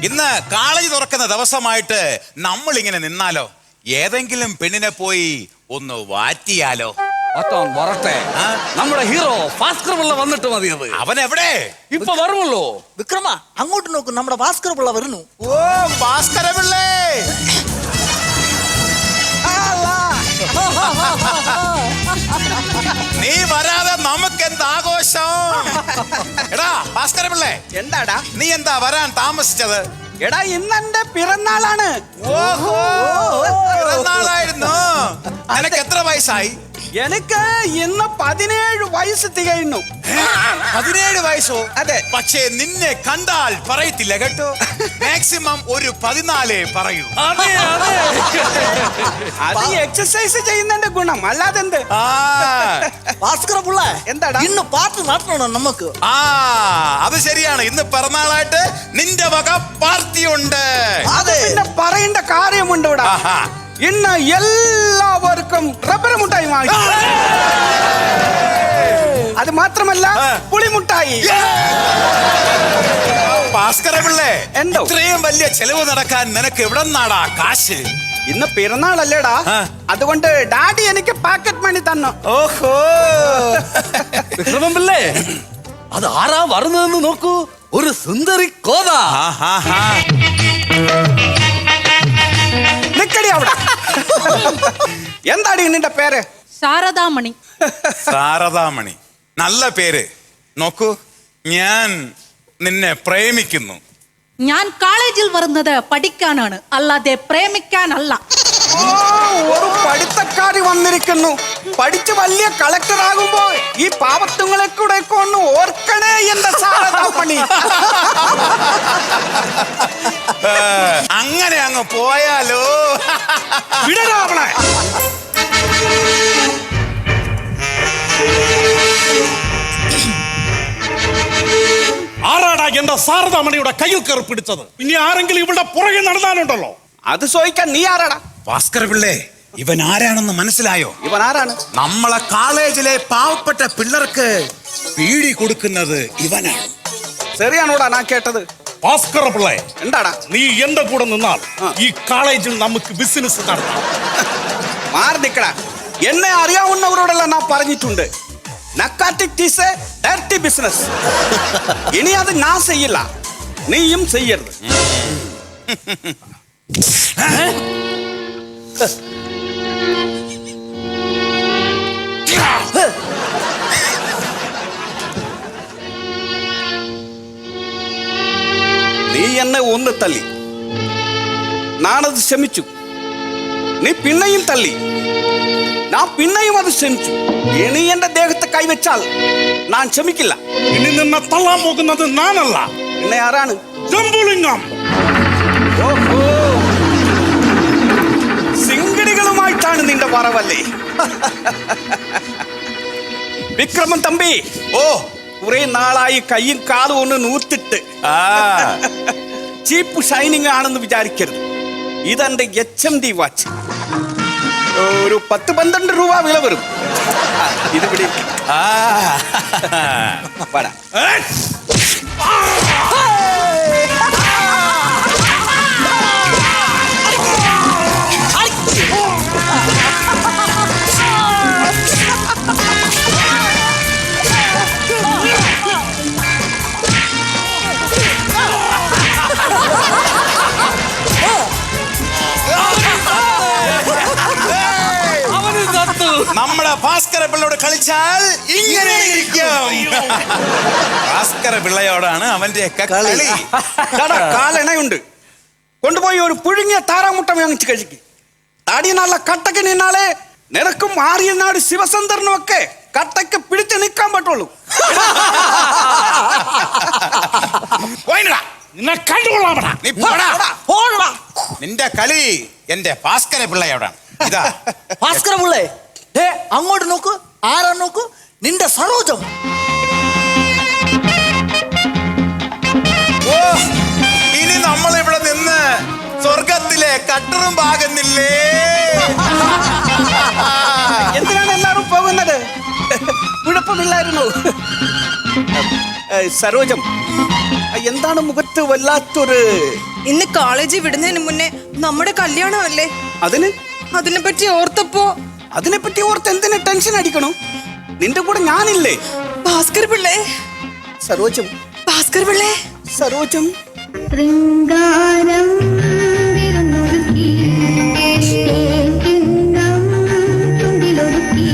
ഇന്ന് കോളേജ് തുറക്കുന്ന ദിവസമായിട്ട് നമ്മൾ ഇങ്ങനെ നിന്നാലോ? ഏതെങ്കിലും പെണ്ണിനെ പോയി ഒന്ന് വാറ്റിയാലോ? വരട്ടെ, നമ്മുടെ ഹീറോ ഭാസ്കർ പിള്ള വന്നിട്ട് മതിയത്. അവൻ എവിടെ? ഇപ്പൊ വരുമല്ലോ. വിക്രമ, അങ്ങോട്ട് നോക്കും, നമ്മുടെ ഭാസ്കർ പിള്ള വരുന്നു. ഓ ഭാസ്കര പിള്ളേ, നീ വരാതെ നമുക്ക് എന്താഘോഷം? എടാ ഭാസ്കര പിള്ളേ, എന്താടാ നീ എന്താ വരാൻ താമസിച്ചത്? എടാ ഇന്നെന്റെ പിറന്നാളാണ്. ഓഹോ, പിറന്നാളായിരുന്നു. നിനക്ക് എത്ര വയസ്സായി? എനിക്ക് ഇന്ന് 17 വയസ്സ് തികയുന്നു. 17 വയസ്സോ? അതെ. പക്ഷേ നിന്നെ കണ്ടാൽ പറയത്തില്ല കേട്ടോ. മാക്സിമം ഒരു 14 പറയൂ. അത് എക്സസൈസ് ചെയ്യുന്നതിന്റെ ഗുണം, അല്ലാതെ എന്ത്? ഭാസ്കര പിള്ള, എന്താടാ ഇന്ന് പാർട്ടി നടത്തണം നമുക്ക്. അത് ശരിയാണ്. ഇന്ന് പിറന്നാളായിട്ട് നിന്റെ വക പാർട്ടി ഉണ്ട്. അത് പിന്നെ പറയേണ്ട കാര്യമുണ്ട് ഇവിടെ. ഇന്ന് എല്ലാവർക്കും റബ്ബർ മുട്ടായി വാങ്ങി. അത് മാത്രമല്ല പുളിമുട്ടായി. ഭാസ്കര പിള്ളേ, എന്തോ? ഇത്രയും വലിയ ചെലവ് നടക്കാൻ നിനക്ക് എവിടെ നിന്നാടാ കാശ്? ഇന്ന് പിറന്നാളല്ലേടാ, അതുകൊണ്ട് ഡാഡി എനിക്ക് പാക്കറ്റ് മണി തന്നു. ഓഹോ, വിക്രമൻ പിള്ളേ, അത് ആരാ വരുന്നതെന്ന് നോക്കൂ. ഒരു സുന്ദരി കോത. നിക്കടി അവിടെ. എന്താടി നിന്റെ പേര്? ശാരദാമണി. ശാരദാമണി, നല്ല പേര്. നോക്കൂ, ഞാൻ നിന്നെ പ്രേമിക്കുന്നു. ഞാൻ കോളേജിൽ വരുന്നത് പഠിക്കാനാണ്, അല്ലാതെ പ്രേമിക്കാനല്ല. ഒരു പഠിത്തക്കാരി വന്നിരിക്കുന്നു. പഠിച്ച് വലിയ കളക്ടർ ആകുമ്പോ ഈ പാവത്തുങ്ങളെ കൂടെ ഒന്ന് ഓർക്കണേ എന്റെ ശാരദാമണി. അങ്ങനെ അങ്ങ് പോയാലോ? വിടരാവണേ. ആരാടാ എന്റെ ശാരദാമണിയുടെ കയ്യിൽ കയറി പിടിച്ചത്? ഇനി ആരെങ്കിലും ഇവിടെ പുറകെ നടന്നാലുണ്ടല്ലോ. അത് ചോദിക്കാൻ നീ ആരാടാ? ഭാസ്കര പിള്ളേ, ഇവൻ ആരാണെന്ന് മനസ്സിലായോ? ഇവൻ ആരാണ്? നമ്മളെ കോളേജിലെ പാവപ്പെട്ട പിള്ളേർക്ക് പീടി കൊടുക്കുന്നത് ഇവനാണ്. ശരിയാണോടാ ഞാൻ കേട്ടത്? ഭാസ്കര പിള്ളേ, എന്താടാ? നീ എന്റെ കൂടെ നിന്നാൽ ഈ കോളേജിൽ നമുക്ക് ബിസിനസ് നടത്താം. മാറി നിക്കടാ. എന്നെ അറിയാവുന്നവരോടെല്ലാം ഞാൻ പറഞ്ഞിട്ടുണ്ട്, നക്കാറ്റിക് ഈസ് എ ഡർട്ടി ബിസിനസ്. ഇനി അത് ഞാൻ ചെയ്യില്ല, നീയും ചെയ്യരുത്. നീ എന്നെ ഒന്ന് തല്ലി, ഞാനത് ക്ഷമിച്ചു. നീ പിന്നെയും തല്ലി, ഞാൻ പിന്നെയും അത് ക്ഷമിച്ചു. ഇനി എന്റെ ദേഹത്തെ കൈവച്ചാൽ ഞാൻ ക്ഷമിക്കില്ല. ഇനി നിന്നെ തള്ളാൻ പോകുന്നത് ഞാനല്ല, പിന്നെ ആരാണ്? ജംബുലിംഗം. ഓഹോ, സിംഗടികളുമായിട്ടാണ് നിന്റെ വറവല്ലേ? വിക്രമൻ തമ്പി, ഓ കുറെ നാളായി കയ്യും കാലും ഒന്ന് നൂത്തിട്ട് ചീപ്പ് ഷൈനിങ് ആണെന്ന് വിചാരിക്കരുത്. ഇതെന്റെ HMD വാച്ച്. ഒരു 10-12 രൂപ വില വരും. ഇത് പിടി. പാടാ. നമ്മുടെ ഭാസ്കര പിള്ളയോട് കളിച്ചാൽ ഇങ്ങനെ ഇരിക്കും. ഭാസ്കര പിള്ളയോടാണ് അവന്റെ കളി. കാലെണയുണ്ട്, കൊണ്ടുപോയി ഒരു പുഴുങ്ങിയ താറാമുട്ട വാങ്ങിച്ച് കഴിക്കും. താടി നല്ല കട്ടക്ക് നിന്നാലേ നിനക്കും ആര്യനാട് ശിവസുന്ദരനും ഒക്കെ കട്ടക്ക് പിടിച്ച് നിൽക്കാൻ പറ്റുള്ളൂ. നിന്നെ കണ്ടുകൊള്ളാമടാ. നീ നിന്റെ കളി എന്റെ ഭാസ്കര പിള്ളയോടാണ്. ഇതാ ഭാസ്കര പിള്ളേ, അങ്ങോട്ട് നോക്ക്, ആരാ നോക്കൂ, നിന്റെ സരോജം. ഓ, ഇനി നമ്മൾ ഇവിടെ നിന്ന് സ്വർഗത്തിലെ കട്ടറും പാകുന്നില്ലേ? എന്തിനാണ് എല്ലാവരും പോകുന്നത്? കുഴപ്പമില്ലായിരുന്നു. സരോജം, എന്താണ് മുഖത്ത് വല്ലാത്തൊരു? ഇന്ന് കോളേജിൽ വിടുന്നതിന് മുന്നേ നമ്മുടെ കല്യാണമല്ലേ, അതിനെ പറ്റി ഓർത്തപ്പോ. അതിനെപ്പറ്റി ഓർത്ത് എന്തിനു ടെൻഷൻ അടിക്കണം? നിന്റെ കൂടെ ഞാനില്ലേ? ഭാസ്കർ പിള്ളേ, സരോജം, ഭാസ്കർ പിള്ളേ, സരോജം. ശൃംഗാരം വിരുന്നൊരുക്കി, കിണ്ണം തുണ്ടിലൊതുക്കി,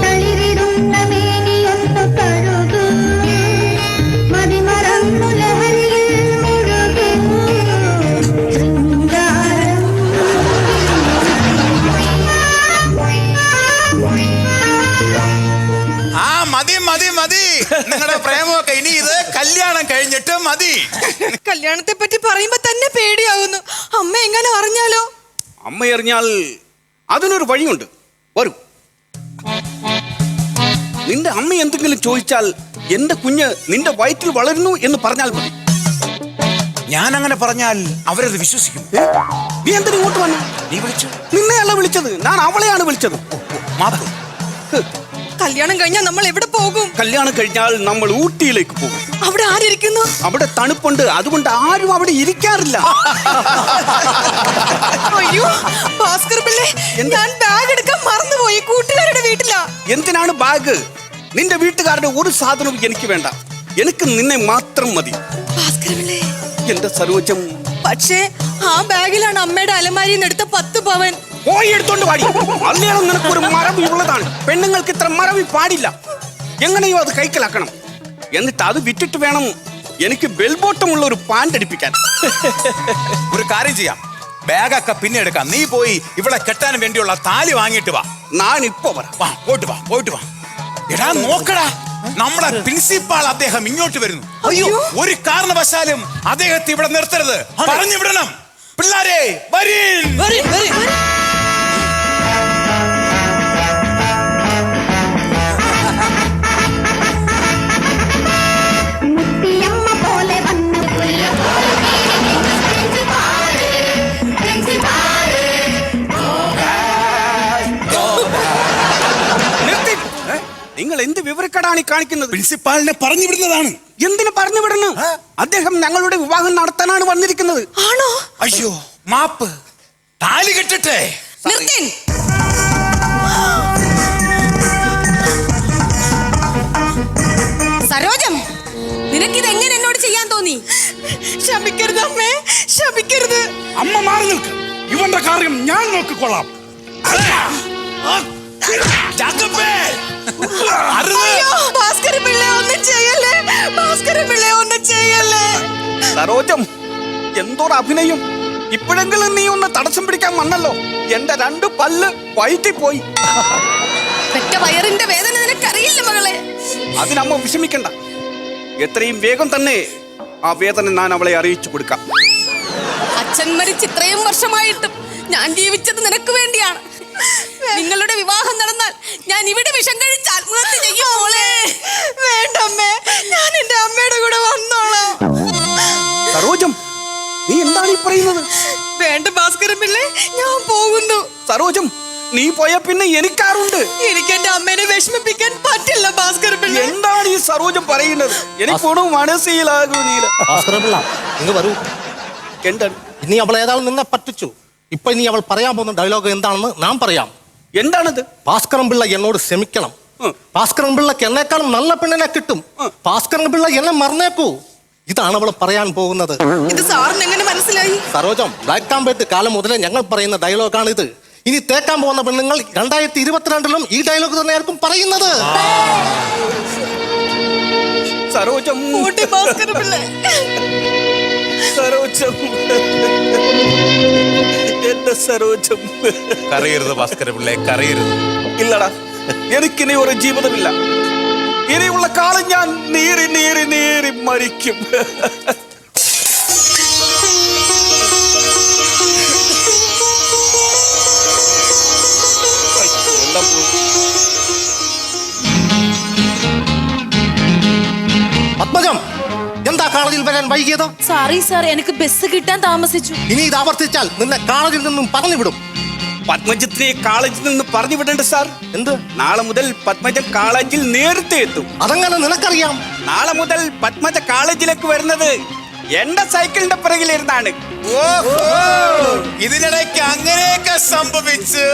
തളിരിടുന്ന മേനിയൊന്നു തഴുകൂ, മതിമറന്നു ലഹരിയിൽ മുഴുകൂ. ശൃംഗാരം ആ മതി മതി മതി, നിങ്ങളുടെ പ്രേമമൊക്കെ ഇനി ഇത് കല്യാണം കഴിഞ്ഞിട്ട് മതി. കല്യാണത്തെ പറ്റി പറയുമ്പോ തന്നെ പേടിയാവുന്നു. അമ്മ എങ്ങനെ അറിഞ്ഞാലോ? അമ്മ അറിഞ്ഞാൽ അതിനൊരു വഴിയുണ്ട്. വരൂ. നിന്റെ അമ്മ എന്തെങ്കിലും ചോദിച്ചാൽ എന്റെ കുഞ്ഞ് നിന്റെ വയറ്റിൽ വളരുന്നു എന്ന് പറഞ്ഞാൽ മതി. ഞാൻ അങ്ങനെ പറഞ്ഞാൽ അവരത് വിശ്വസിക്കും. നീ എന്തിനു ഇങ്ങോട്ട് വന്നു? നീ വിളിച്ചു? നിന്നെയല്ല വിളിച്ചത്, ഞാൻ അവളെയാണ് വിളിച്ചത്. മാപ്പ്. കല്യാണം കഴിഞ്ഞാൽ നമ്മൾ എവിടെ പോകും? കല്യാണം കഴിഞ്ഞാൽ നമ്മൾ ഊട്ടിയിലേക്ക് പോകും. അവിടെ ആരിയ്ക്കുന്നു? അവിടെ തണുപ്പുണ്ട്, അതുകൊണ്ട് ആരും അവിടെ ഇരിക്കാറില്ല. അയ്യോ ഭാസ്കർ പിള്ളേ, ഞാൻ ബാഗ് എടുക്കാൻ മറന്നുപോയി. കൂട്ടുകാരുടെ വീട്ടിലാ. എന്തിനാണ് ബാഗ്? നിന്റെ വീട്ടുകാരുടെ ഒരു സാധനവും എനിക്ക് വേണ്ട. എനിക്ക് നിന്നെ മാത്രം മതി. ഭാസ്കർ പിള്ളേ, എന്റെ സരോജം. പക്ഷേ ആ ബാഗിലാണ് അമ്മയുടെ അലമാരിയിൽ നിന്ന് എടുത്ത 10 പവൻ. പോയി എടുത്തോണ്ട് പാടി. അല്ലേലും നിനക്ക് ഒരു മറവി ഉള്ളതാണ്. പെണ്ണുങ്ങൾക്ക് ഇത്ര മറവി പാടില്ല. എങ്ങനെയോ അത് കൈക്കലാക്കണം. എന്നിട്ട് അത് വിറ്റിട്ട് വേണം എനിക്ക് ബെൽബോട്ടമുള്ള ഒരു പാൻറ് അടിപ്പിക്കാൻ. ഒരു കാര്യം ചെയ്യാം, ബാഗൊക്കെ പിന്നെ എടുക്കാം. നീ പോയി ഇവിടെ കെട്ടാൻ വേണ്ടിയുള്ള താലി വാങ്ങിയിട്ട് വാ. ഞാൻ ഇപ്പൊ വരാം. വാ, പോയിട്ട് വാ. എടാ നോക്കടാ, നമ്മുടെ പ്രിൻസിപ്പാൾ അദ്ദേഹം ഇങ്ങോട്ട് വരുന്നു. അയ്യോ, ഒരു കാരണവശാലും അദ്ദേഹത്തെ ഇവിടെ നിർത്തരുത്. പറഞ്ഞു വിടണം. പിള്ളാരെ വരീൻ. മുത്തിയമ്മ പോലെ വന്നു നിർത്തി. നിങ്ങൾ എന്ത് വിവരക്കേടാണ് ഈ കാണിക്കുന്നത്? പ്രിൻസിപ്പാളിനെ പറഞ്ഞു വിടുന്നതാണ്. എന്തിനു പറഞ്ഞു വിടുന്നു? അദ്ദേഹം ഞങ്ങളുടെ വിവാഹം നടത്താനാണ് വന്നിരിക്കുന്നത്. ആണോ? അയ്യോ മാപ്പ്. താലി കെട്ടിട്ടെ. നിർത്തിൻ. സരോജം, നിനക്കിത് എങ്ങനെ എന്നോട് ചെയ്യാൻ തോന്നി? ശപിക്കരുത് അമ്മേ, ശപിക്കരുത്. അമ്മ മാറി നിൽക്ക്. ഇവന്റെ കാര്യം ഞാൻ നോക്കിക്കൊള്ളാം. ജാക്കബേ, അയ്യോ, ഭാസ്കർ പിള്ളേ ഒന്നും ചെയ്യല്ലേ, ഭാസ്കർ പിള്ളേ ഒന്നും ചെയ്യല്ലേ. സരോജം, എന്തോർ അഭിനയം. ഇപ്പോഴെങ്കിലും നീ ഒന്ന് തടസ്സം പിടിക്കാൻ വന്നല്ലോ. എന്റെ 2 പല്ല് വയറ്റി പോയി. പെറ്റ വയറിന്റെ വേദന നിനക്കറിയില്ല മകളെ. അതിനമ്മ വിഷമിക്കണ്ട. എത്രയും വേഗം തന്നെ ആ വേദന ഞാൻ അവളെ അറിയിച്ചു കൊടുക്കാം. അച്ഛൻ മരിച്ച് ഇത്രയും വർഷമായിട്ടും ഞാൻ ജീവിച്ചത് നിനക്ക് വേണ്ടിയാണ്. നിങ്ങളുടെ വിവാഹം നടന്നാൽ ഞാൻ ഇവിടെ വിഷം കഴിച്ച് ആത്മഹത്യ ചെയ്യും മോളെ. വേണ്ടമ്മേ, ഞാൻ എന്റെ അമ്മയുടെ കൂടെ വന്നോളാം. സരോജം, നീ എന്താണ് ഈ പറയുന്നത്? വേണ്ട ഭാസ്കർ പിള്ളേ, ഞാൻ പോകുന്നു. സരോജം, നീ പോയ പിന്നെ എനിക്കാറുണ്ട്. എനിക്ക് എന്റെ അമ്മേനെ വിഷമിപ്പിക്കാൻ പറ്റില്ല ഭാസ്കർ പിള്ളേ. എന്താണ് ഈ സരോജം പറയുന്നത്? എനിക്കൊന്നും മനസ്സിലാകുന്നില്ല. ഭാസ്കരപിള്ള ഇങ്ങ് വരൂ. എന്താണ്? ഇനി അവൾ ഏതായാലും നിന്നെ പറ്റിച്ചു. ഇപ്പൊ ഇനി അവൾ പറയാൻ പോകുന്ന ഡയലോഗ് എന്താണെന്ന് ഞാൻ പറയാം. എന്താണത്? ഭാസ്കരൻ പിള്ള എന്നോട് ക്ഷമിക്കണം. ഭാസ്കരൻ പിള്ളക്ക് എന്നെക്കാളും നല്ല പെണ്ണിനെ കിട്ടും. ഭാസ്കരൻ പിള്ള എന്നെ മറന്നേക്കൂ. ഇതാണ് അവൾ പറയാൻ പോകുന്നത്. ഇത് സാറിന് എങ്ങനെ മനസ്സിലായി? സരോജം, ബ്ലാക്ക് ആൻഡ് വൈറ്റ് കാലം മുതലേ ഞങ്ങൾ പറയുന്ന ഡയലോഗാണ് ഇത്. ഇനി തേക്കാൻ പോകുന്ന പെണ്ണുങ്ങൾ 2022 ഈ ഡയലോഗ് തന്നെയായിരിക്കും പറയുന്നത്. സരോജം, ഊട്ടി ഭാസ്കർ പിള്ളേ. സരോജം, എന്റെ സരോജം. കരയരുത് ഭാസ്കര പിള്ളേ, കരയരുത്. ഇല്ലടാ, എനിക്കിനി ഒരു ജീവിതമില്ല. ഇനിയുള്ള കാലം ഞാൻ നീറി നീറി നീറി മരിക്കും. പത്മജം, എന്താ കോളേജിൽ വരാൻ വൈകിയത്? സോറി സാർ, എനിക്ക് ബസ് കിട്ടാൻ താമസിച്ചു. ഇനി ഇത് ആവർത്തിച്ചാൽ നിന്നെ കോളേജിൽ നിന്നും പറഞ്ഞു വിടും. പത്മജത്തിനെ കോളേജിൽ നിന്ന് പറഞ്ഞു വിടണ്ട സാർ. എന്ത്? നാളെ മുതൽ പത്മജ കോളേജിൽ നേരത്തെ എത്തും. അതെങ്ങനെ നിനക്കറിയാം? നാളെ മുതൽ പത്മജ കോളേജിലേക്ക് വരുന്നത് എന്റെ സൈക്കിളിന്റെ പിറകിലിരുന്നാണ്. ഓഹോ, ഇതിനിടയ്ക്ക് അങ്ങനെയൊക്കെ സംഭവിച്ചു.